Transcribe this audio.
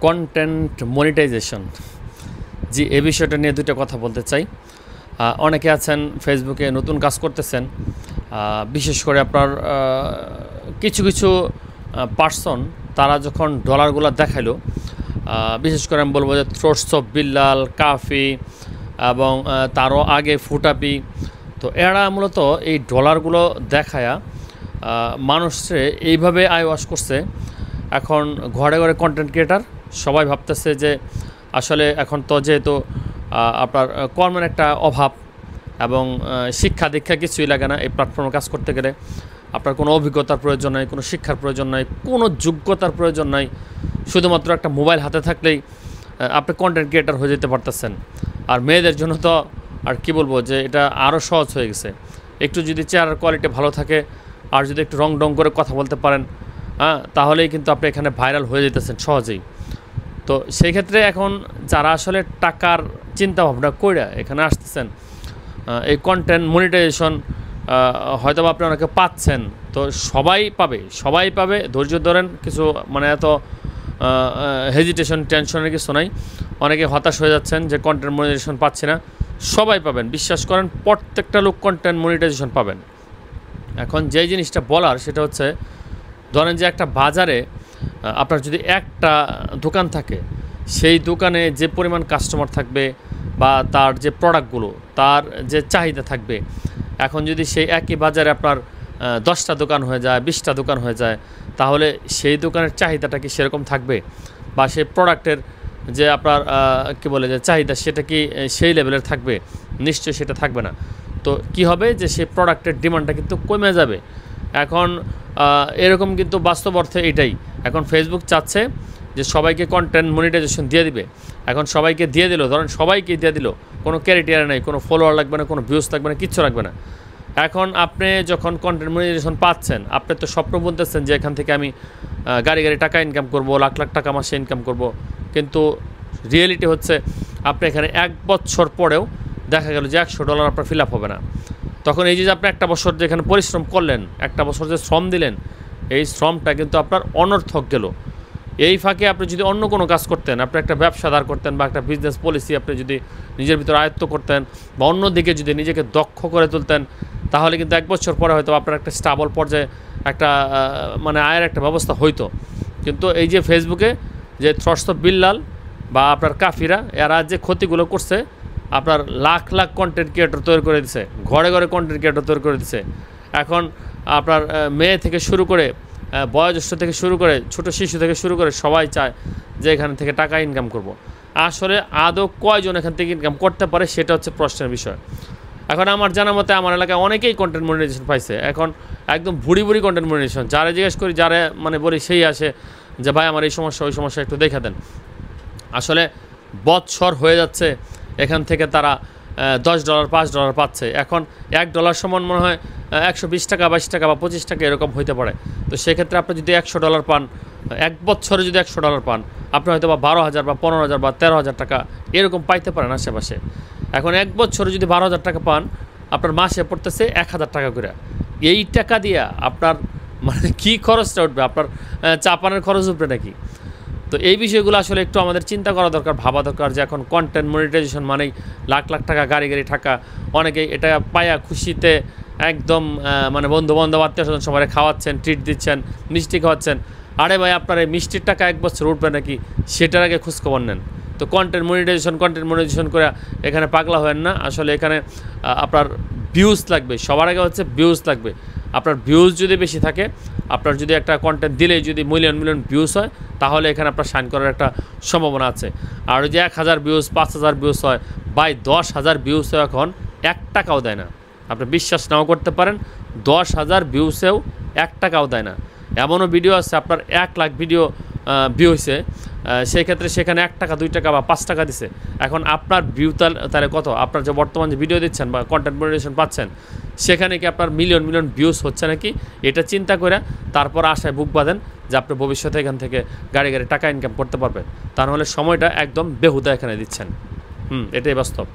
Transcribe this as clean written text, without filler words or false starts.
Content monetization, জি এই বিষয়টা নিয়ে দুটো কথা বলতে চাই। অনেকে আছেন ফেসবুকে নতুন কাজ করতেছেন, বিশেষ করে আপনার কিছু কিছু পার্সন তারা যখন ডলারগুলো দেখাইলো, বিশেষ করে আমি বলবো যে থ্রোটস অফ বিল্লাল, কাফি এবং তারও আগে ফুটাপি, তো এরা মূলত এই ডলারগুলো দেখায়া মানুষরে এইভাবে আইওয়াশ করছে। এখন ঘরে ঘরে কন্টেন্ট ক্রিয়েটার সবাই ভাবতেছে যে আসলে এখন তো যেহেতু আপনার কর্মের একটা অভাব এবং শিক্ষা দীক্ষা কিছুই লাগে না এই প্ল্যাটফর্মে কাজ করতে গেলে। আপনার কোনো অভিজ্ঞতার প্রয়োজন নাই, কোনো শিক্ষার প্রয়োজন নাই, কোনো যোগ্যতার প্রয়োজন নাই, শুধুমাত্র একটা মোবাইল হাতে থাকলেই আপনি কন্টেন্ট ক্রিয়েটার হয়ে যেতে পারতেছেন। আর মেয়েদের জন্য তো আর কি বলবো যে এটা আরও সহজ হয়ে গেছে। একটু যদি চেহারার কোয়ালিটি ভালো থাকে আর যদি একটু রং ডং করে কথা বলতে পারেন, তাহলেই কিন্তু আপনি এখানে ভাইরাল হয়ে যেতেছেন সহজেই। তো সেই ক্ষেত্রে এখন যারা আসলে টাকার চিন্তা ভাবনা করে এখানে আসতেছেন, এই কন্টেন্ট মনিটাইজেশন হয়তো আপনি অনেকে পাচ্ছেন, তো সবাই পাবে, ধৈর্য ধরেন। কিছু মানে এত হেজিটেশন টেনশনের কিছু নাই। অনেকে হতাশ হয়ে যাচ্ছেন যে কন্টেন্ট মনিটাইজেশন পাচ্ছি না, সবাই পাবেন, বিশ্বাস করেন, প্রত্যেকটা লোক কন্টেন্ট মনিটাইজেশন পাবেন। এখন যেই জিনিসটা বলার সেটা হচ্ছে, ধরেন যে একটা বাজারে আপনার যদি একটা দোকান থাকে, সেই দোকানে যে পরিমাণ কাস্টমার থাকবে বা তার যে প্রোডাক্টগুলো, তার যে চাহিদা থাকবে, এখন যদি সেই একই বাজারে আপনার 10টা দোকান হয়ে যায়, 20টা দোকান হয়ে যায়, তাহলে সেই দোকানের চাহিদাটা কি সেরকম থাকবে? বা সেই প্রোডাক্টের যে আপনার কি বলে যে চাহিদা, সেটা কি সেই লেভেলের থাকবে? নিশ্চয়ই সেটা থাকবে না। তো কি হবে যে সেই প্রোডাক্টের ডিমান্ডটা কিন্তু কমে যাবে। এখন এরকম কিন্তু বাস্তব অর্থে এটাই। এখন ফেসবুক চাচ্ছে যে সবাইকে কন্টেন্ট মনিটাইজেশন দিয়ে দিবে। এখন সবাইকে দিয়ে দিল, ধরেন সবাইকে দিয়ে দিল, কোনো ক্যারিটিয়ার নেই, কোনো ফলোয়ার লাগবে না, কোনো ভিউজ লাগবে না, কিচ্ছু লাগবে না। এখন আপনি যখন কন্টেন্ট মনিটাইজেশন পাচ্ছেন, আপনি তো স্বপ্ন বলতেছেন যে এখান থেকে আমি গাড়ি টাকা ইনকাম করব, লাখ লাখ টাকা মাসে ইনকাম করব। কিন্তু রিয়েলিটি হচ্ছে আপনি এখানে 1 বছর পরেও দেখা গেল যে $100 আপনার ফিল আপ হবে না। তখন এই যে আপনি একটা বছর যেখানে পরিশ্রম করলেন, একটা বছর যে শ্রম দিলেন, এই শ্রমটা কিন্তু আপনার অনর্থক গেল। এই ফাঁকে আপনি যদি অন্য কোনো কাজ করতেন, আপনি একটা ব্যবসা দাঁড় করতেন বা একটা বিজনেস পলিসি আপনি যদি নিজের ভিতরে আয়ত্ত করতেন বা অন্যদিকে যদি নিজেকে দক্ষ করে তুলতেন, তাহলে কিন্তু 1 বছর পরে হয়তো আপনার একটা স্টেবল পর্যায়ে একটা মানে আয়ের একটা ব্যবস্থা হইতো। কিন্তু এই যে ফেসবুকে যে থ্রোটস অফ বিল্লাল বা আপনার কাফিরা, এরা যে ক্ষতিগুলো করছে, আপনার লাখ লাখ কন্টেন্ট ক্রিয়েটর তৈরি করে দিছে, ঘরে ঘরে কন্টেন্ট ক্রিয়েটর তৈরি করে দিছে। এখন আপনার মেয়ে থেকে শুরু করে বয়োজ্যেষ্ঠ থেকে শুরু করে ছোট শিশু থেকে শুরু করে সবাই চায় যে এখান থেকে টাকা ইনকাম করব। আসলে আদৌ কয়জন এখান থেকে ইনকাম করতে পারে সেটা হচ্ছে প্রশ্নের বিষয়। এখন আমার জানা মতে আমার এলাকায় অনেকেই কন্টেন্ট মনিটাইজেশন পাইছে। এখন একদম ভুড়ি কন্টেন্ট মনিটাইজেশন, যারা জিজ্ঞেস করি, যারা মানে বলি, সেই আসে যে ভাই আমার এই সমস্যা ওই সমস্যা একটু দেখে দেন। আসলে বৎসর হয়ে যাচ্ছে, এখান থেকে তারা $10 $5 পাচ্ছে। এখন $1 সমান মনে হয় 120 টাকা, 22 টাকা বা 25 টাকা এরকম হইতে পারে। তো সেক্ষেত্রে আপনি যদি $100 পান, 1 বছরে যদি $100 পান, আপনি হয়তো বা 12,000 বা 15,000 বা 13,000 টাকা এরকম পাইতে পারেন আশেপাশে। এখন 1 বছরে যদি 12,000 টাকা পান, আপনার মাসে পড়তেছে 1,000 টাকা করে। এই টাকা দিয়ে আপনার মানে কী খরচটা উঠবে? আপনার চা পানের খরচ উঠবে নাকি? তো এই বিষয়গুলো আসলে একটু আমাদের চিন্তা করা দরকার, ভাবা দরকার যে এখন কন্টেন্ট মনিটাইজেশন মানেই লাখ লাখ টাকা গাড়ি টাকা। অনেকেই এটা পায়া খুশিতে একদম মানে বন্ধু-বান্ধব, আত্মীয়-স্বজন সবাই খাওয়াচ্ছেন, ট্রিট দিচ্ছেন, মিষ্টি খাওয়াচ্ছেন। আরে ভাই, আপনার এই মিষ্টির টাকা 1 বছর উঠবে নাকি সেটার আগে খোঁজখবর নেন। তো কন্টেন্ট মনিটাইজেশন করে এখানে পাগলা হবেন না। আসলে এখানে আপনার ভিউজ লাগবে, সবার আগে হচ্ছে ভিউজ লাগবে। আপনার ভিউজ যদি বেশি থাকে, আপনার যদি একটা কন্টেন্ট দিলেই যদি মিলিয়ন ভিউজ হয়, তাহলে এখানে আপনার শাইন করার একটা সম্ভাবনা আছে। আর যে 1000 ভিউজ, 5000 ভিউজ হয়, বাই 10,000 ভিউজ এখন 1 টাকাও দেয় না। আপনি বিশ্বাস নাও করতে পারেন, 10,000 ভিউসেও 1 টাকাও দেয় না। এমনও ভিডিও আছে আপনার 1 লাখ ভিডিও ভিউ হয়েছে, সেই ক্ষেত্রে সেখানে 1 টাকা, 2 টাকা বা 5 টাকা দিছে। এখন আপনার ভিউ তাহলে কত? আপনার যে বর্তমান যে ভিডিও দিচ্ছেন বা কন্টেন্ট মনিটাইজেশন পাচ্ছেন, সেখানে কি আপনার মিলিয়ন ভিউজ হচ্ছে নাকি? এটা চিন্তা করে তারপর আশায় বুক বাঁধেন যে আপনি ভবিষ্যতে এখান থেকে গাড়ি টাকা ইনকাম করতে পারবেন। তা নাহলে সময়টা একদম বেহুদা এখানে দিচ্ছেন। এটাই বাস্তব।